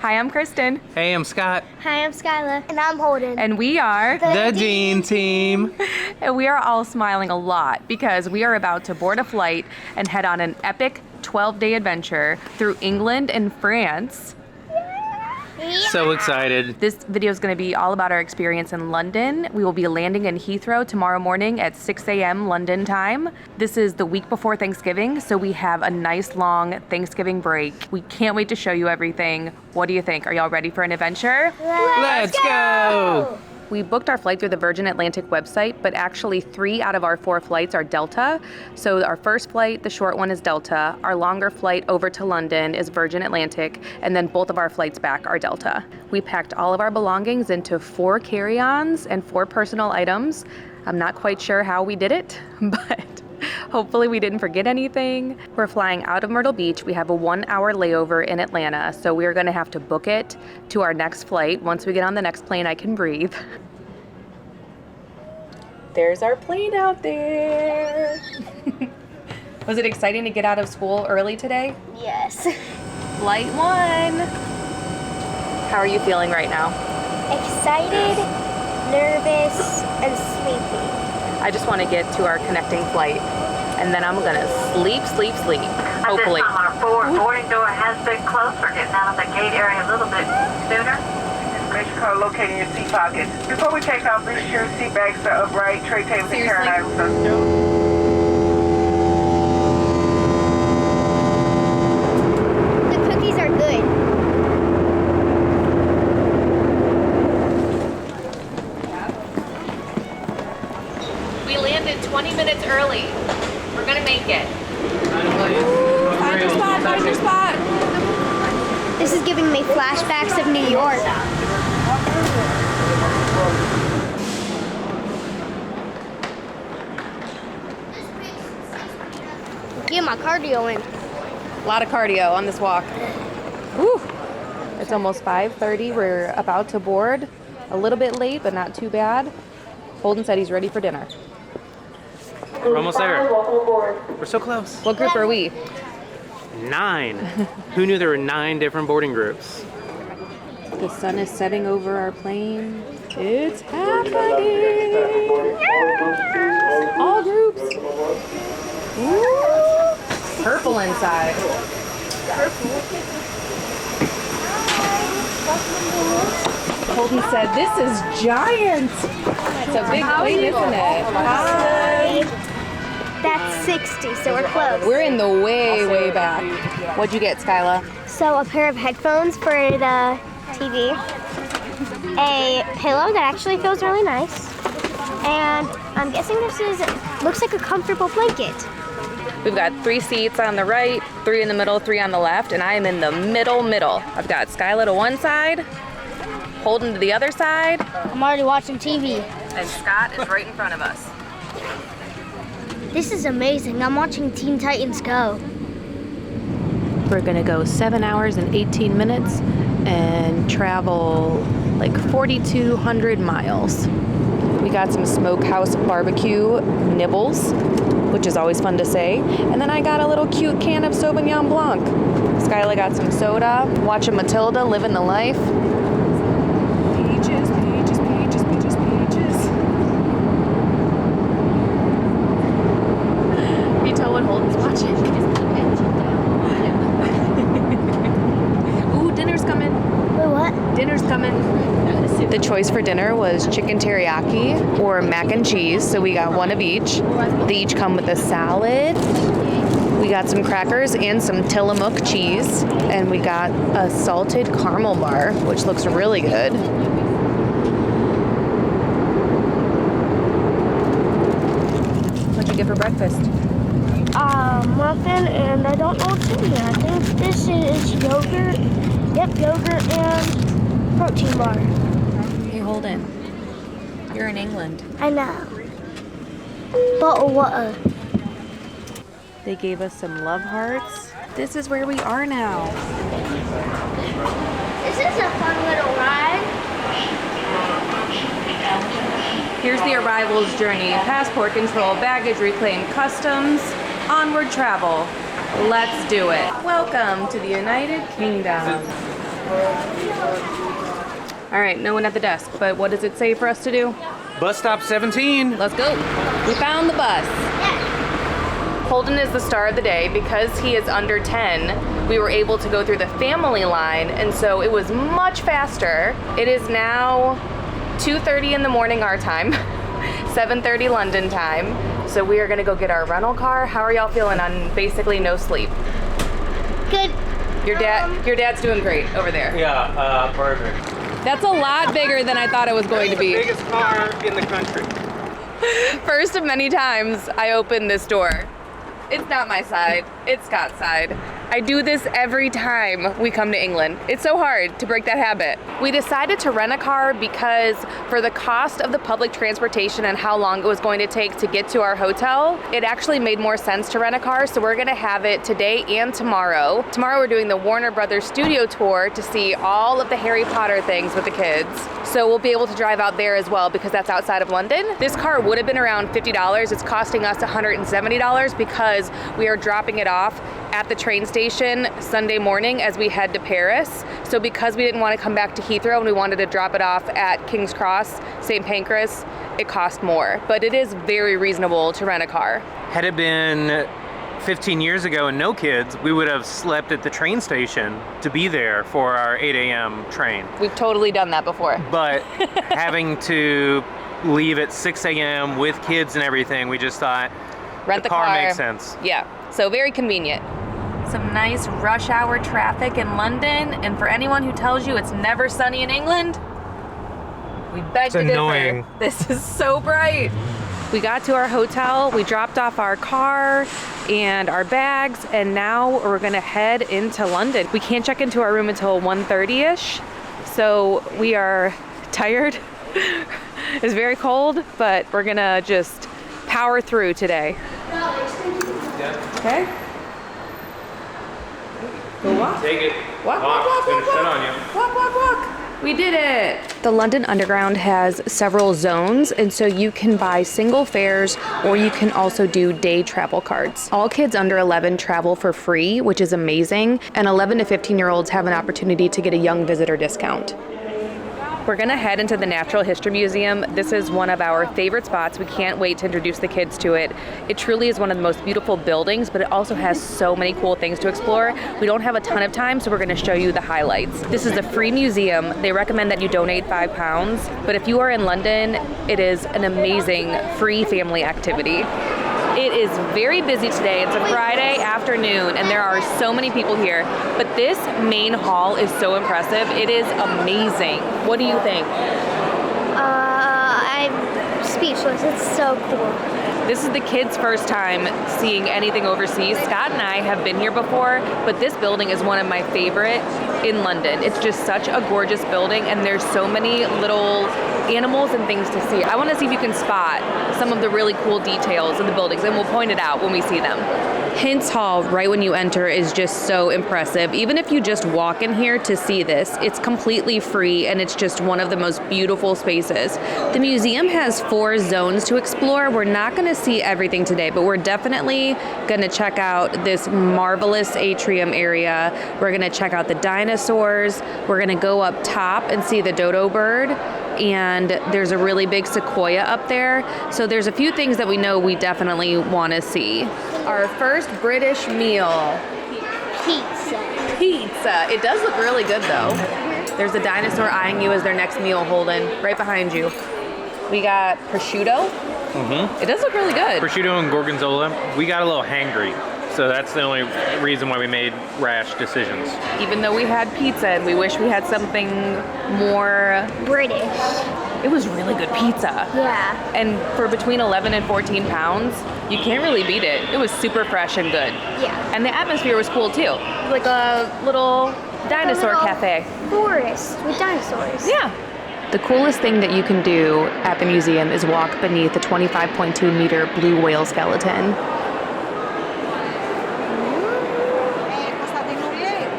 Hi, I'm Kristen. Hey, I'm Scott. Hi, I'm Skyela. And I'm Holden. And we are The Dean Team. And we are all smiling a lot because we are about to board a flight and head on an epic 12-day adventure through England and France. So excited. This video is going to be all about our experience in London. We will be landing in Heathrow tomorrow morning at 6 a.m. London time. This is the week before Thanksgiving, so we have a nice long Thanksgiving break. We can't wait to show you everything. What do you think? Are y'all ready for an adventure? Let's go! We booked our flight through the Virgin Atlantic website, but actually 3 out of our 4 flights are Delta. So our first flight, the short one, is Delta. Our longer flight over to London is Virgin Atlantic, and then both of our flights back are Delta. We packed all of our belongings into 4 carry-ons and 4 personal items. I'm not quite sure how we did it, but hopefully we didn't forget anything. We're flying out of Myrtle Beach. We have a 1-hour layover in Atlanta, so we're gonna have to book it to our next flight. Once we get on the next plane, I can breathe. There's our plane out there. Was it exciting to get out of school early today? Yes. Flight 1. How are you feeling right now? Excited, nervous, and sleepy. I just want to get to our connecting flight, and then I'm gonna sleep, hopefully. At this time, our forward boarding door has been closed. We're getting out of the gate area a little bit sooner. Make sure you're locating your seat pockets. Before we take off, make sure seat bags are upright, tray tables and carrying items are still. The cookies are good. We landed 20 minutes early. We're gonna make it. Find your spot. This is giving me flashbacks of New York. Get my cardio in. A lot of cardio on this walk. Woo! It's almost 5:30. We're about to board. A little bit late, but not too bad. Holden said he's ready for dinner. We're almost there. We're so close. What group are we? 9. Who knew there were 9 different boarding groups? The sun is setting over our plane. It's happening! All groups. Ooh. Purple inside. Holden said, "This is giant." It's a big plane, isn't it? Hi. That's 60, so we're close. We're in the way back. What'd you get, Skyela? So a pair of headphones for the TV, a pillow that actually feels really nice, and I'm guessing looks like a comfortable blanket. We've got 3 seats on the right, 3 in the middle, 3 on the left, and I am in the middle. I've got Skyela to one side, Holden to the other side, I'm already watching TV. and Scott is right in front of us. This is amazing. I'm watching Teen Titans Go. We're gonna go 7 hours and 18 minutes and travel like 4,200 miles. We got some smokehouse barbecue nibbles, which is always fun to say. And then I got a little cute can of Sauvignon Blanc. Skyla got some soda, watching Matilda living the life. Peaches. Can you tell what Holden's watching? Ooh, dinner's coming. Wait, what? Dinner's coming. The choice for dinner was chicken teriyaki or mac and cheese, so we got one of each. They each come with a salad. We got some crackers and some Tillamook cheese, and we got a salted caramel bar, which looks really good. What'd you get for breakfast? Muffin, and I don't know what's in here. I think this is yogurt. Yep, yogurt and protein bar. Hey, Holden. You're in England. I know. Bottled water. They gave us some love hearts. This is where we are now. This is a fun little ride. Here's the arrivals journey. Passport control, baggage reclaim, customs, onward travel. Let's do it. Welcome to the United Kingdom. All right, no one at the desk, but what does it say for us to do? Bus stop 17. Let's go. We found the bus. Holden is the star of the day. Because he is under 10, we were able to go through the family line, and so it was much faster. It is now 2:30 in the morning our time, 7:30 London time. So we are gonna go get our rental car. How are y'all feeling on basically no sleep? Good. Your dad's doing great over there. Yeah, perfect. That's a lot bigger than I thought it was going to be. Biggest car in the country. First of many times I open this door. It's not my side, it's Scott's side. I do this every time we come to England. It's so hard to break that habit. We decided to rent a car because for the cost of the public transportation and how long it was going to take to get to our hotel, it actually made more sense to rent a car, so we're gonna have it today and tomorrow. Tomorrow we're doing the Warner Brothers studio tour to see all of the Harry Potter things with the kids. So we'll be able to drive out there as well because that's outside of London. This car would have been around $50. It's costing us $170 because we are dropping it off at the train station Sunday morning as we head to Paris. So because we didn't want to come back to Heathrow and we wanted to drop it off at King's Cross, St. Pancras, it cost more. But it is very reasonable to rent a car. Had it been 15 years ago and no kids, we would have slept at the train station to be there for our 8 a.m. train. We've totally done that before. But having to leave at 6 a.m. with kids and everything, we just thought Rent the car car makes sense. Yeah, so very convenient. Some nice rush hour traffic in London, and for anyone who tells you it's never sunny in England, we beg to differ. Annoying. This is so bright. We got to our hotel, we dropped off our car and our bags, and now we're gonna head into London. We can't check into our room until 1:30ish, so we are tired. It's very cold, but we're gonna just power through today. Okay? Go walk. Take it. Walk, walk, walk, walk, Sit walk. on you. Walk, walk, walk. We did it. The London Underground has several zones, and so you can buy single fares or you can also do day travel cards. All kids under 11 travel for free, which is amazing, and 11 to 15-year-olds have an opportunity to get a young visitor discount. We're gonna head into the Natural History Museum. This is one of our favorite spots. We can't wait to introduce the kids to it. It truly is one of the most beautiful buildings, but it also has so many cool things to explore. We don't have a ton of time, so we're gonna show you the highlights. This is a free museum. They recommend that you donate £5, but if you are in London, it is an amazing free family activity. It is very busy today. It's a Friday afternoon and there are so many people here, but this main hall is so impressive. It is amazing. What do you think? I'm speechless. It's so cool. This is the kids' first time seeing anything overseas. Scott and I have been here before, but this building is one of my favorite in London. It's just such a gorgeous building and there's so many little animals and things to see. I want to see if you can spot some of the really cool details in the buildings, and we'll point it out when we see them. Hintz Hall, right when you enter, is just so impressive. Even if you just walk in here to see this, it's completely free and it's just one of the most beautiful spaces. The museum has 4 zones to explore. We're not going to see everything today, but we're definitely going to check out this marvelous atrium area. We're going to check out the dinosaurs. We're going to go up top and see the dodo bird. And there's a really big sequoia up there. So there's a few things that we know we definitely want to see. Our first British meal. Pizza. Pizza. It does look really good though. There's a dinosaur eyeing you as their next meal, Holden, right behind you. We got prosciutto. Mm-hmm. It does look really good. Prosciutto and gorgonzola. We got a little hangry, so that's the only reason why we made rash decisions. Even though we had pizza and we wish we had something more British. It was really good pizza. Yeah. And for between 11 and 14 pounds, you can't really beat it. It was super fresh and good. Yeah. And the atmosphere was cool too. Like a little dinosaur cafe. Forest with dinosaurs. Yeah. The coolest thing that you can do at the museum is walk beneath the 25.2 meter blue whale skeleton.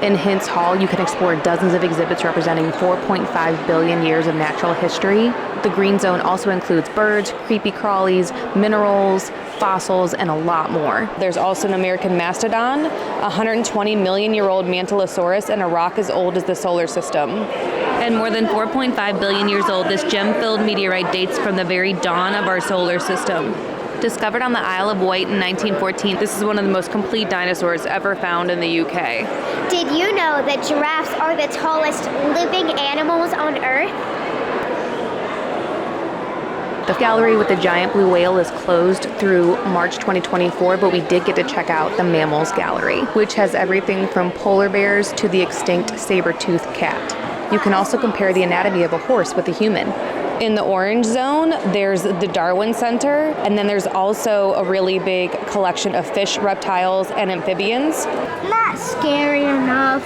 In Hintz Hall, you can explore dozens of exhibits representing 4.5 billion years of natural history. The green zone also includes birds, creepy crawlies, minerals, fossils, and a lot more. There's also an American mastodon, a 120 million-year-old Mantellosaurus, and a rock as old as the solar system. And more than 4.5 billion years old, this gem-filled meteorite dates from the very dawn of our solar system. Discovered on the Isle of Wight in 1914, this is one of the most complete dinosaurs ever found in the UK. Did you know that giraffes are the tallest living animals on Earth? The gallery with the giant blue whale is closed through March 2024, but we did get to check out the mammals gallery, which has everything from polar bears to the extinct saber-toothed cat. You can also compare the anatomy of a horse with a human. In the orange zone, there's the Darwin Center, and then there's also a really big collection of fish, reptiles, and amphibians. Not scary enough.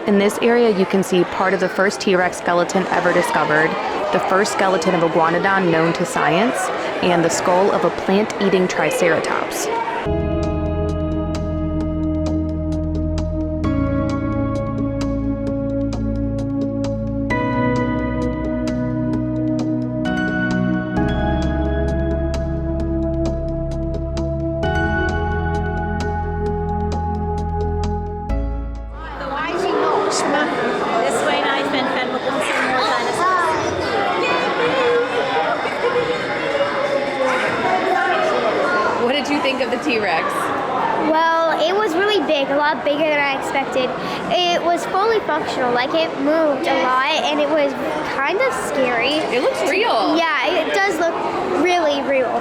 In this area, you can see part of the first T-Rex skeleton ever discovered, the first skeleton of iguanodon known to science, and the skull of a plant-eating triceratops. What did you think of the T-Rex? Well, it was really big, a lot bigger than I expected. It was fully functional, like it moved a lot, and it was kind of scary. It looks real. Yeah, it does look really real.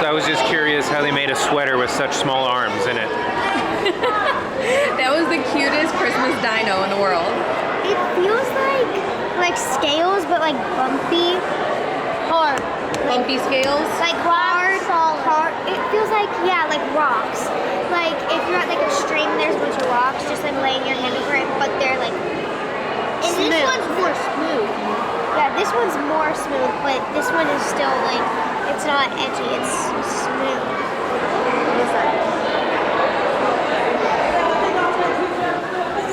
So I was just curious how they made a sweater with such small arms in it. That was the cutest Christmas dino in the world. It feels like scales, but like bumpy. Hard. Bumpy scales? Like hard. It feels like, yeah, like rocks. Like if you're at like a stream, there's a bunch of rocks just like laying your hand over it, but they're like smooth. This one's more smooth. Yeah, this one's more smooth, but this one is still like, it's not edgy, it's smooth.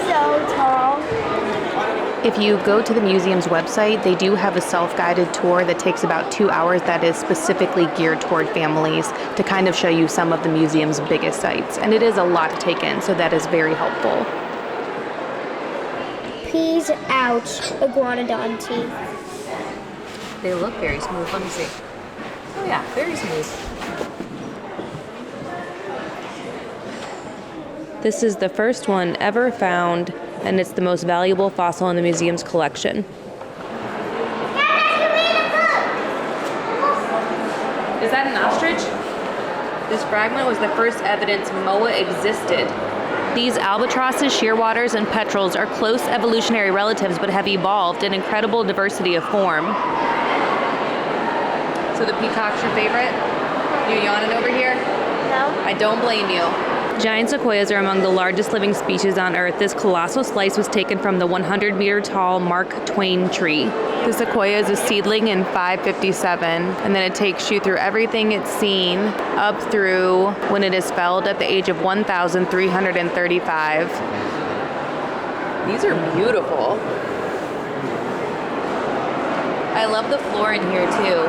So tall. If you go to the museum's website, they do have a self-guided tour that takes about 2 hours that is specifically geared toward families to kind of show you some of the museum's biggest sites. And it is a lot to take in, so that is very helpful. Peas, ouch, iguanodon teeth. They look very smooth. Let me see. Oh yeah, very smooth. This is the first one ever found, and it's the most valuable fossil in the museum's collection. Is that an ostrich? This fragment was the first evidence Moa existed. These albatrosses, shearwaters, and petrels are close evolutionary relatives but have evolved in incredible diversity of form. So the peacock's your favorite? You yawning over here? No. I don't blame you. Giant sequoias are among the largest living species on Earth. This colossal slice was taken from the 100-meter-tall Mark Twain tree. The sequoia is a seedling in 557, and then it takes you through everything it's seen up through when it is felled at the age of 1,335. These are beautiful. I love the floor in here too.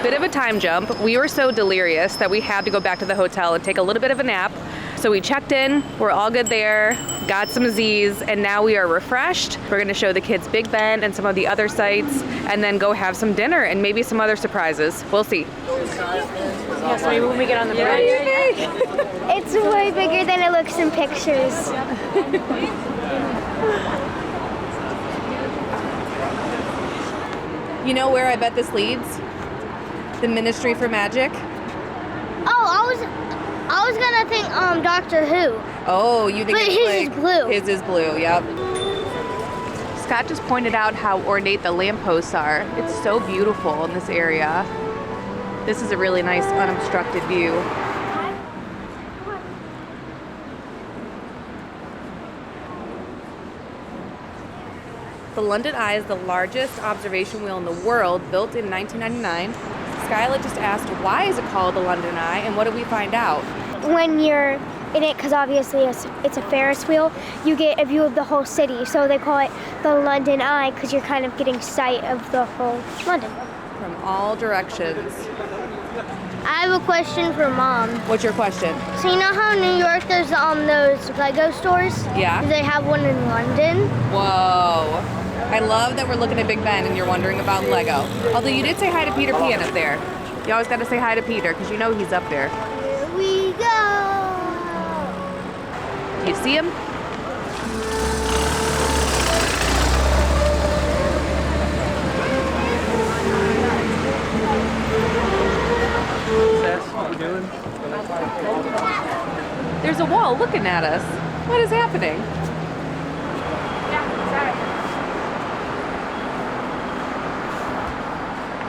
Bit of a time jump. We were so delirious that we had to go back to the hotel and take a little bit of a nap. So we checked in, we're all good there, got some Z's, and now we are refreshed. We're gonna show the kids Big Ben and some of the other sites, and then go have some dinner and maybe some other surprises. We'll see. Yeah, so maybe when we get on the bridge. It's way bigger than it looks in pictures. You know where I bet this leads? The Ministry for Magic. Oh, I was gonna think Doctor Who. Oh, you think But it's his like, is blue. His is blue, yep. Scott just pointed out how ornate the lampposts are. It's so beautiful in this area. This is a really nice unobstructed view. The London Eye is the largest observation wheel in the world, built in 1999. Skyela just asked, why is it called the London Eye, and what did we find out? When you're in it, because obviously it's a Ferris wheel, you get a view of the whole city. So they call it the London Eye because you're kind of getting sight of the whole London. From all directions. I have a question for Mom. What's your question? So you know how in New York there's those Lego stores? Yeah. Do they have one in London? Whoa. I love that we're looking at Big Ben and you're wondering about Lego. Although you did say hi to Peter Pan up there. You always got to say hi to Peter because you know he's up there. Here we go. Do you see him? What we doing? There's a wall looking at us. What is happening?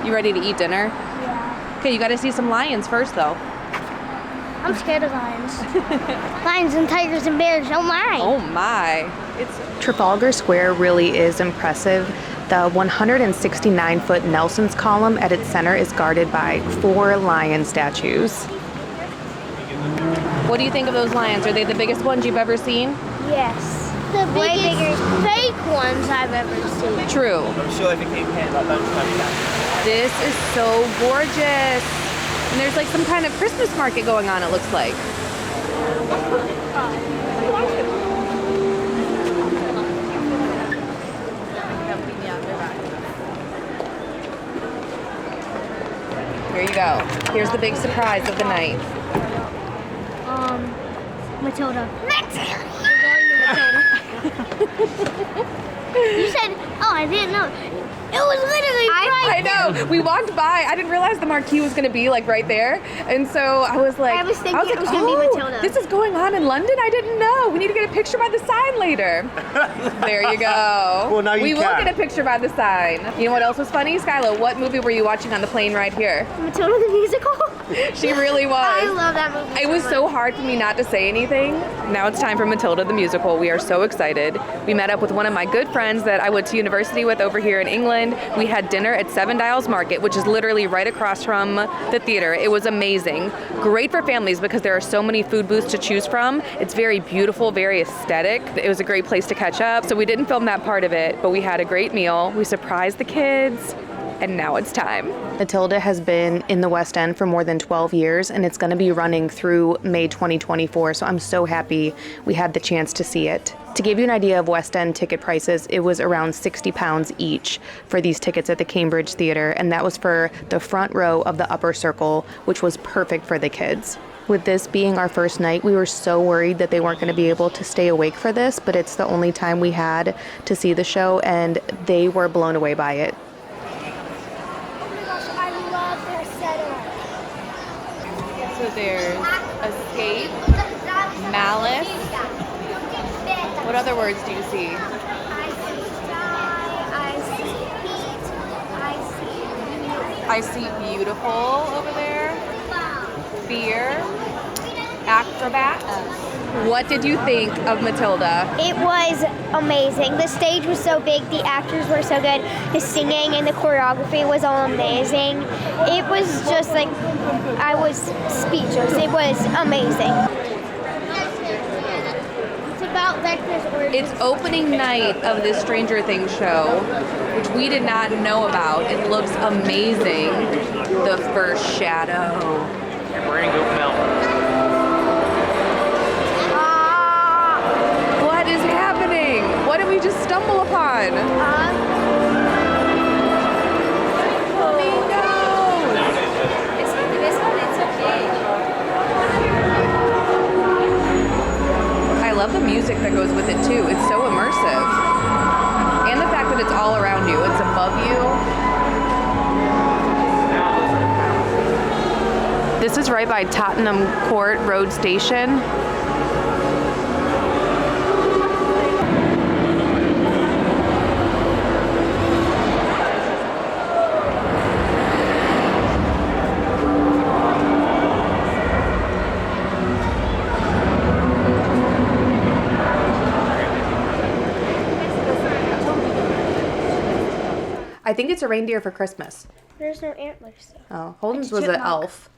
You ready to eat dinner? Yeah. Okay, you got to see some lions first, though. I'm scared of lions. Lions and tigers and bears, oh my. Oh my. It's Trafalgar Square really is impressive. The 169-foot Nelson's column at its center is guarded by 4 lion statues. What do you think of those lions? Are they the biggest ones you've ever seen? Yes. The biggest fake ones I've ever seen. True. I'm sure if it came here, like lunchtime, This is so gorgeous. And there's like some kind of Christmas market going on, it looks like. Here you go. Here's the big surprise of the night. Matilda. Matilda! We're going to Matilda. You said, oh, I didn't know. It was literally I know. We walked by. I didn't realize the marquee was going to be like right there. And so I was like, I was thinking it was going to be Matilda. This is going on in London? I didn't know. We need to get a picture by the sign later. There you go. Well, now you we will can. get a picture by the sign. You know what else was funny? Skyla, what movie were you watching on the plane ride here? Matilda the musical? She really was. I love that movie. It was so hard for me not to say anything. Now it's time for Matilda the musical. We are so excited. We met up with one of my good friends that I went to university with over here in England. We had dinner at Seven Dials Market, which is literally right across from the theater. It was amazing. Great for families because there are so many food booths to choose from. It's very beautiful, very aesthetic. It was a great place to catch up. So we didn't film that part of it, but we had a great meal. We surprised the kids. And now it's time. Matilda has been in the West End for more than 12 years, and it's going to be running through May 2024, so I'm so happy we had the chance to see it. To give you an idea of West End ticket prices, it was around £60 each for these tickets at the Cambridge Theatre, and that was for the front row of the upper circle, which was perfect for the kids. With this being our first night, we were so worried that they weren't going to be able to stay awake for this, but it's the only time we had to see the show, and they were blown away by it. So there's escape, malice. What other words do you see? I see sky, I see heat, I see beautiful over there. Fear. Acrobat. What did you think of Matilda? It was amazing. The stage was so big, the actors were so good, the singing and the choreography was all amazing. It was just like, I was speechless. It was amazing. It's about Vector's origin. It's opening night of this Stranger Things show, which we did not know about. It looks amazing. The first shadow. We're gonna go film. What is happening? What did we just stumble upon? I love the music that goes with it too. It's so immersive. And the fact that it's all around you. It's above you. This is right by Tottenham Court Road Station. I think it's a reindeer for Christmas. There's no antlers. Oh, Holden's It's a was an chipmunk. elf.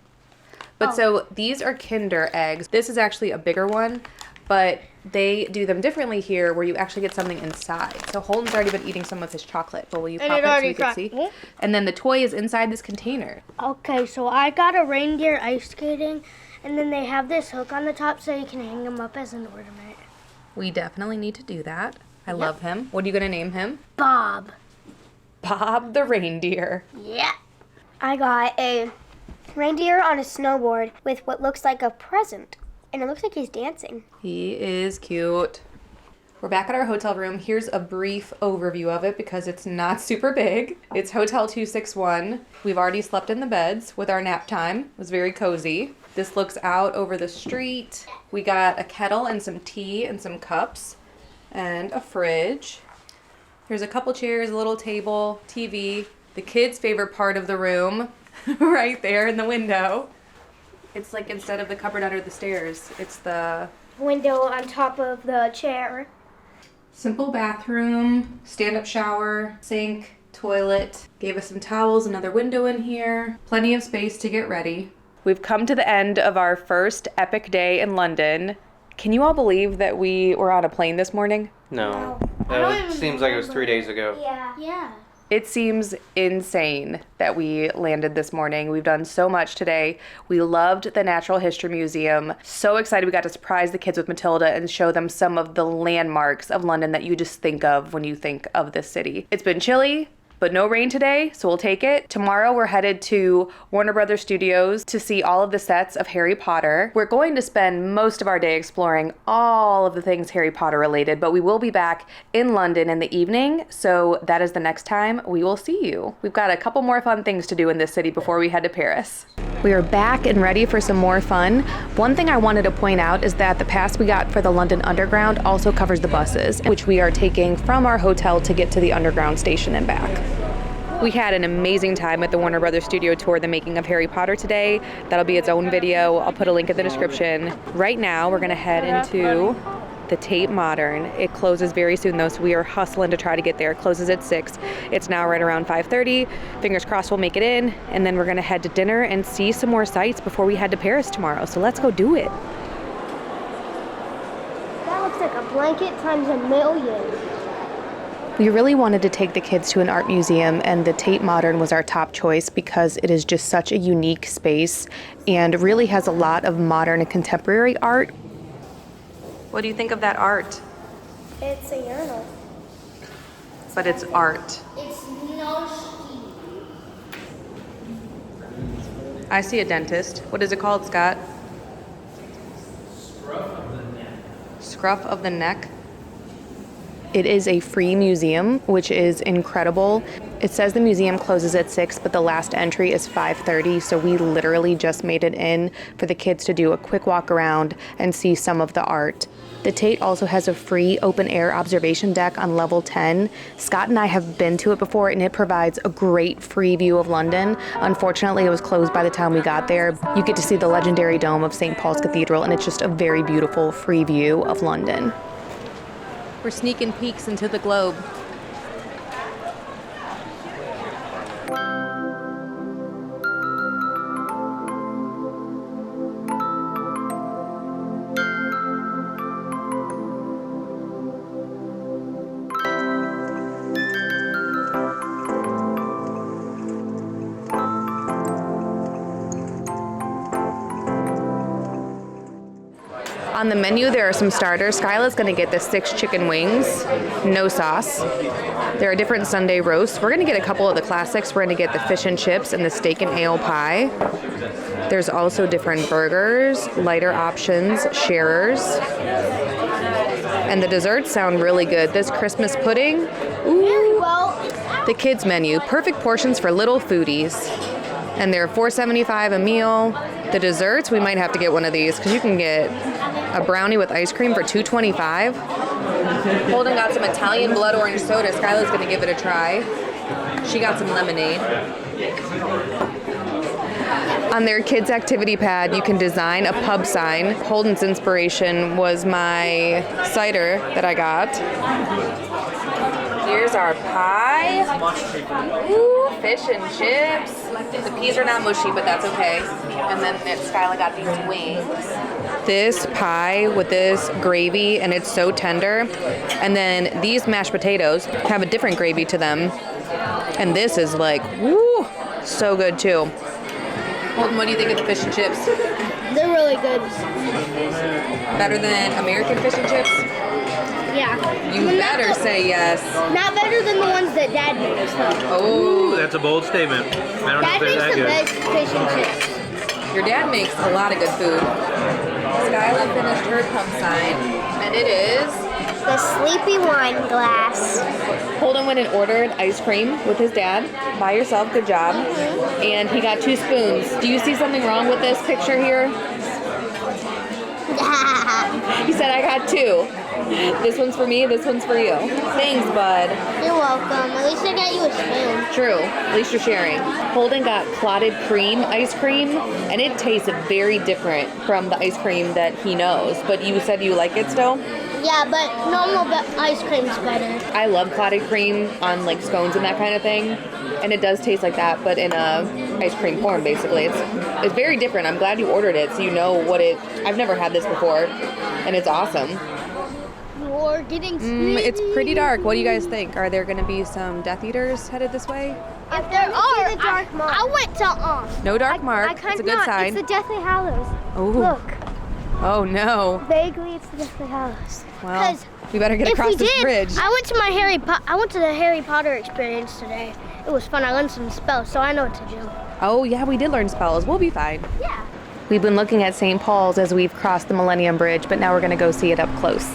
But so these are Kinder eggs. This is actually a bigger one, but they do them differently here where you actually get something inside. So Holden's already been eating some of his chocolate, but will you pop it so we can see? And then the toy is inside this container. Okay, so I got a reindeer ice skating, and then they have this hook on the top so you can hang them up as an ornament. We definitely need to do that. I love him. What are you going to name him? Bob. Bob the reindeer. Yeah. I got a reindeer on a snowboard with what looks like a present, and it looks like he's dancing. He is cute. We're back at our hotel room. Here's a brief overview of it because it's not super big. It's Hotel 261. We've already slept in the beds with our nap time. It was very cozy. This looks out over the street. We got a kettle and some tea and some cups and a fridge. There's a couple chairs, a little table, TV. The kids' favorite part of the room right there in the window. It's like instead of the cupboard under the stairs, it's the Window on top of the chair. simple bathroom, stand-up shower, sink, toilet. Gave us some towels, another window in here. Plenty of space to get ready. We've come to the end of our first epic day in London. Can you all believe that we were on a plane this morning? No. I don't It even seems like it was 3 days ago. Yeah. Yeah. It seems insane that we landed this morning. We've done so much today. We loved the Natural History Museum. So excited we got to surprise the kids with Matilda and show them some of the landmarks of London that you just think of when you think of this city. It's been chilly, but no rain today, so we'll take it. Tomorrow we're headed to Warner Brothers Studios to see all of the sets of Harry Potter. We're going to spend most of our day exploring all of the things Harry Potter related, but we will be back in London in the evening, so that is the next time we will see you. We've got a couple more fun things to do in this city before we head to Paris. We are back and ready for some more fun. One thing I wanted to point out is that the pass we got for the London Underground also covers the buses, which we are taking from our hotel to get to the Underground station and back. We had an amazing time at the Warner Brothers Studio Tour, The Making of Harry Potter today. That'll be its own video. I'll put a link in the description. Right now, we're gonna head into the Tate Modern. It closes very soon though, so we are hustling to try to get there. It closes at 6. It's now right around 5:30. Fingers crossed we'll make it in, and then we're gonna head to dinner and see some more sights before we head to Paris tomorrow. So let's go do it. That looks like a blanket times a million. We really wanted to take the kids to an art museum, and the Tate Modern was our top choice because it is just such a unique space and really has a lot of modern and contemporary art. What do you think of that art? It's a urinal. But it's art. It's no ski. I see a dentist. What is it called, Scott? Scruff of the neck. Scruff of the neck? It is a free museum, which is incredible. It says the museum closes at 6, but the last entry is 5:30, so we literally just made it in for the kids to do a quick walk around and see some of the art. The Tate also has a free open-air observation deck on level 10. Scott and I have been to it before, and it provides a great free view of London. Unfortunately, it was closed by the time we got there. You get to see the legendary dome of St. Paul's Cathedral, and it's just a very beautiful free view of London. We're sneaking peeks into the globe. On the menu, there are some starters. Skyela's gonna get the 6 chicken wings, no sauce. There are different Sunday roasts. We're gonna get a couple of the classics. We're gonna get the fish and chips and the steak and ale pie. There's also different burgers, lighter options, sharers. And the desserts sound really good. This Christmas pudding, ooh. The kids menu, perfect portions for little foodies. And they're $4.75 a meal. The desserts, we might have to get one of these because you can get a brownie with ice cream for $2.25. Holden got some Italian blood orange soda. Skyla's gonna give it a try. She got some lemonade. On their kids' activity pad, you can design a pub sign. Holden's inspiration was my cider that I got. Here's our pie. Ooh, fish and chips. The peas are not mushy, but that's okay. And then Skyela got these wings. This pie with this gravy, and it's so tender. And then these mashed potatoes have a different gravy to them. And this is like, woo, so good too. Holden, what do you think of the fish and chips? They're really good. Better than American fish and chips? Yeah. You better say yes. Not better than the ones that Dad makes, though. Ooh, that's a bold statement. I don't Dad know if makes they're the that best good. fish and chips. Your dad makes a lot of good food. Skyela finished her pump sign, and it is... The sleepy wine glass. Holden went and ordered ice cream with his dad. By yourself, good job. And he got 2 spoons. Do you see something wrong with this picture here? He said, I got 2. This one's for me, this one's for you. Thanks, bud. You're welcome. At least I got you a spoon. True. At least you're sharing. Holden got clotted cream ice cream, and it tastes very different from the ice cream that he knows. But you said you like it still? Yeah, but normal ice cream's better. I love clotted cream on like scones and that kind of thing. And it does taste like that, but in a ice cream form, basically. It's very different. I'm glad you ordered it, so you know what it... I've never had this before, and it's awesome. You're getting It's pretty dark. What do you guys think? Are there going to be some Death Eaters headed this way? If there are, I went to No dark mark. It's a good sign. It's the Deathly Hallows. Oh. Look, Oh, no. vaguely it's the Deathly Hallows. Well, we better get across this bridge. I went to the Harry Potter experience today. It was fun. I learned some spells, so I know what to do. Oh, yeah, we did learn spells. We'll be fine. Yeah. We've been looking at St. Paul's as we've crossed the Millennium Bridge, but now we're going to go see it up close.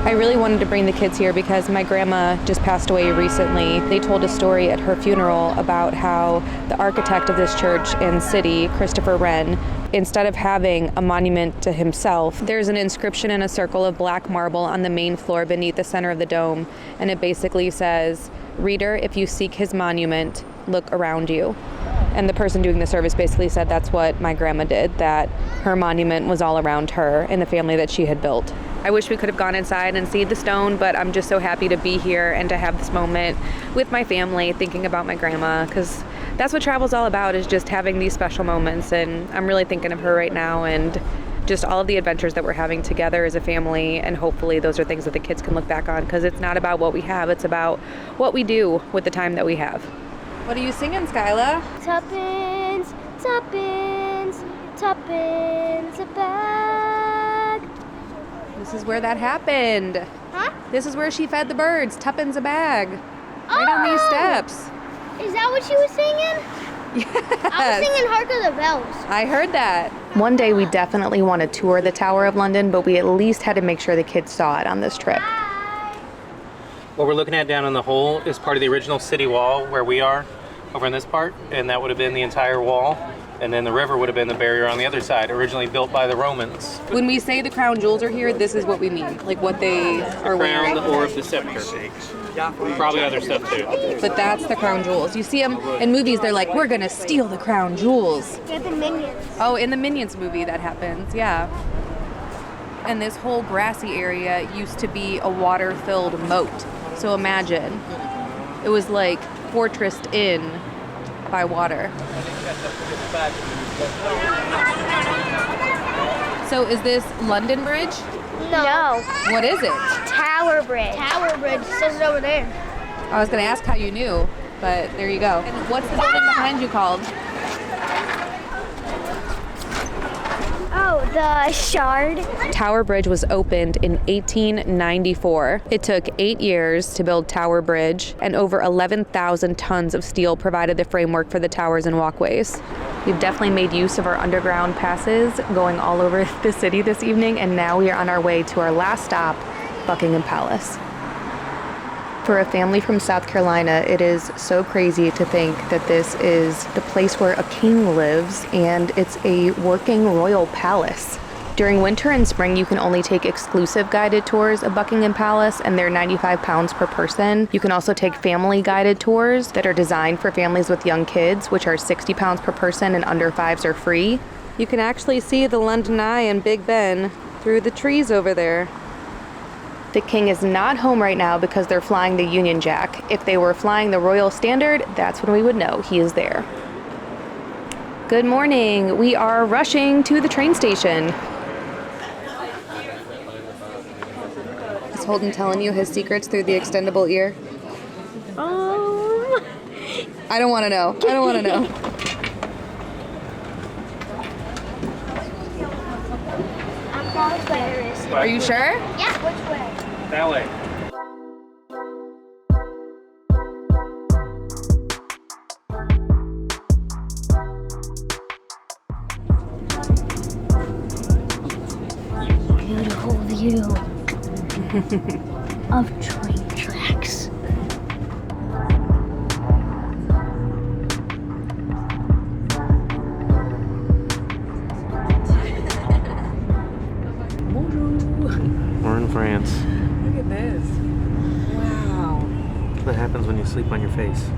I really wanted to bring the kids here because my grandma just passed away recently. They told a story at her funeral about how the architect of this church and city, Christopher Wren, instead of having a monument to himself, there's an inscription in a circle of black marble on the main floor beneath the center of the dome, and it basically says, "Reader, if you seek his monument, look around you." And the person doing the service basically said that's what my grandma did, that her monument was all around her and the family that she had built. I wish we could have gone inside and seen the stone, but I'm just so happy to be here and to have this moment with my family, thinking about my grandma, because that's what travel's all about, is just having these special moments. And I'm really thinking of her right now, and just all of the adventures that we're having together as a family. And hopefully those are things that the kids can look back on, because it's not about what we have, it's about what we do with the time that we have. What are you singing, Skyela? Tuppence, tuppence, tuppence a bag. This is where that happened. Huh? This is where she fed the birds. Tuppence a bag. Right on these steps. Is that what she was singing? Yes. I was singing Hark of the Bells. I heard that. One day we definitely want to tour the Tower of London, but we at least had to make sure the kids saw it on this trip. What we're looking at down in the hole is part of the original city wall where we are over in this part, and that would have been the entire wall. And then the river would have been the barrier on the other side, originally built by the Romans. When we say the crown jewels are here, this is what we mean. Like what they are wearing. Crown or the scepter. Probably other stuff too. But that's the crown jewels. You see them in movies, they're like, we're gonna steal the crown jewels. Yeah, the Minions. Oh, in the Minions movie that happens, yeah. And this whole grassy area used to be a water-filled moat. So imagine, it was like fortressed in by water. So is this London Bridge? No. What is it? Tower Bridge. Tower Bridge. It says it over there. I was gonna ask how you knew, but there you go. And what's the building behind you called? Oh, the Shard. Tower Bridge was opened in 1894. It took 8 years to build Tower Bridge, and over 11,000 tons of steel provided the framework for the towers and walkways. We've definitely made use of our underground passes going all over the city this evening, and now we are on our way to our last stop, Buckingham Palace. For a family from South Carolina, it is so crazy to think that this is the place where a king lives, and it's a working royal palace. During winter and spring, you can only take exclusive guided tours of Buckingham Palace, and they're £95 per person. You can also take family guided tours that are designed for families with young kids, which are £60 per person, and under 5s are free. You can actually see the London Eye and Big Ben through the trees over there. The king is not home right now because they're flying the Union Jack. If they were flying the Royal Standard, that's when we would know he is there. Good morning. We are rushing to the train station. Is Holden telling you his secrets through the extendable ear? I don't want to know. I don't want to know. I'm going which way it is. Are you sure? Yeah, which way? That way. Beautiful view of train tracks. We're in France. Look at this. Wow. What happens when you sleep on your face?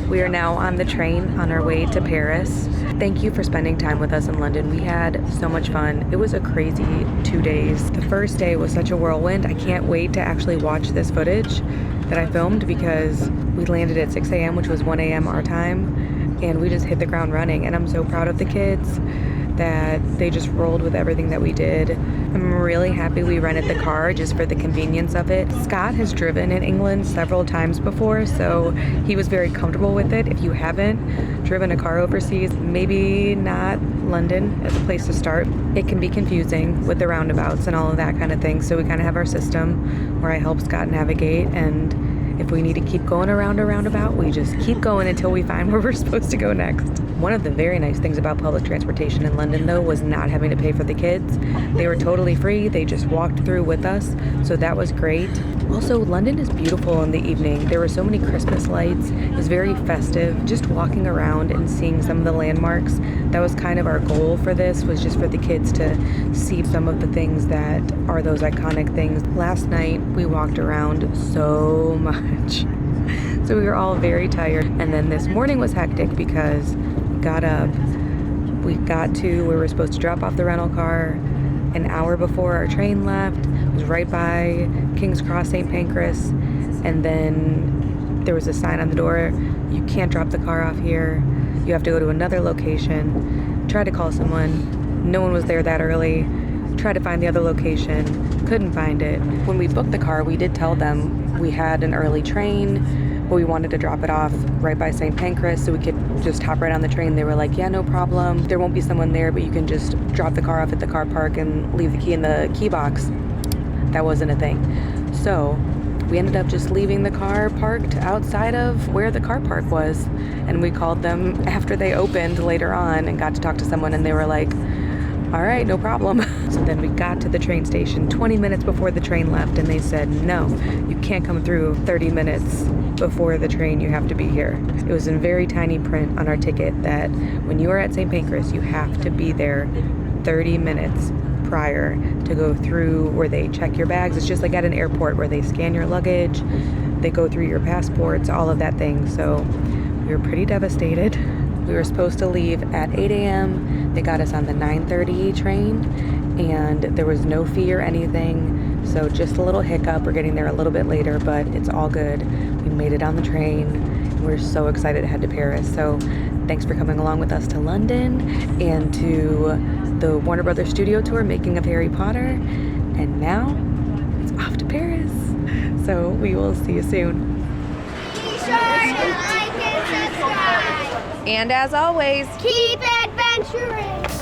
We are now on the train on our way to Paris. Thank you for spending time with us in London. We had so much fun. It was a crazy 2 days. The first day was such a whirlwind. I can't wait to actually watch this footage that I filmed because we landed at 6 a.m., which was 1 a.m. our time, and we just hit the ground running. And I'm so proud of the kids that they just rolled with everything that we did. I'm really happy we rented the car just for the convenience of it. Scott has driven in England several times before, so he was very comfortable with it. If you haven't driven a car overseas, maybe not London as a place to start. It can be confusing with the roundabouts and all of that kind of thing, so we kind of have our system where I help Scott navigate, and if we need to keep going around a roundabout, we just keep going until we find where we're supposed to go next. One of the very nice things about public transportation in London, though, was not having to pay for the kids. They were totally free. They just walked through with us, so that was great. Also, London is beautiful in the evening. There were so many Christmas lights. It was very festive. Just walking around and seeing some of the landmarks, that was kind of our goal for this, was just for the kids to see some of the things that are those iconic things. Last night, we walked around so much. So we were all very tired. And then this morning was hectic because we got up, we were supposed to drop off the rental car an hour before our train left. It was right by King's Cross, St. Pancras. And then there was a sign on the door, you can't drop the car off here. You have to go to another location. Tried to call someone. No one was there that early. Tried to find the other location. Couldn't find it. When we booked the car, we did tell them we had an early train, but we wanted to drop it off right by St. Pancras so we could just hop right on the train. They were like, yeah, no problem. There won't be someone there, but you can just drop the car off at the car park and leave the key in the key box. That wasn't a thing. So we ended up just leaving the car parked outside of where the car park was. And we called them after they opened later on and got to talk to someone, and they were like, all right, no problem. So then we got to the train station 20 minutes before the train left, and they said, no, you can't come through 30 minutes before the train, you have to be here. It was in very tiny print on our ticket that when you are at St. Pancras, you have to be there 30 minutes prior to go through where they check your bags. It's just like at an airport where they scan your luggage, they go through your passports, all of that thing. So we were pretty devastated. We were supposed to leave at 8 a.m. They got us on the 9:30 train, and there was no fee or anything. So just a little hiccup. We're getting there a little bit later, but it's all good. We made it on the train. We're so excited to head to Paris. So thanks for coming along with us to London and to the Warner Brothers studio tour, making of Harry Potter. And now it's off to Paris. So we will see you soon. Be sure to like and subscribe. And as always, Keep adventuring.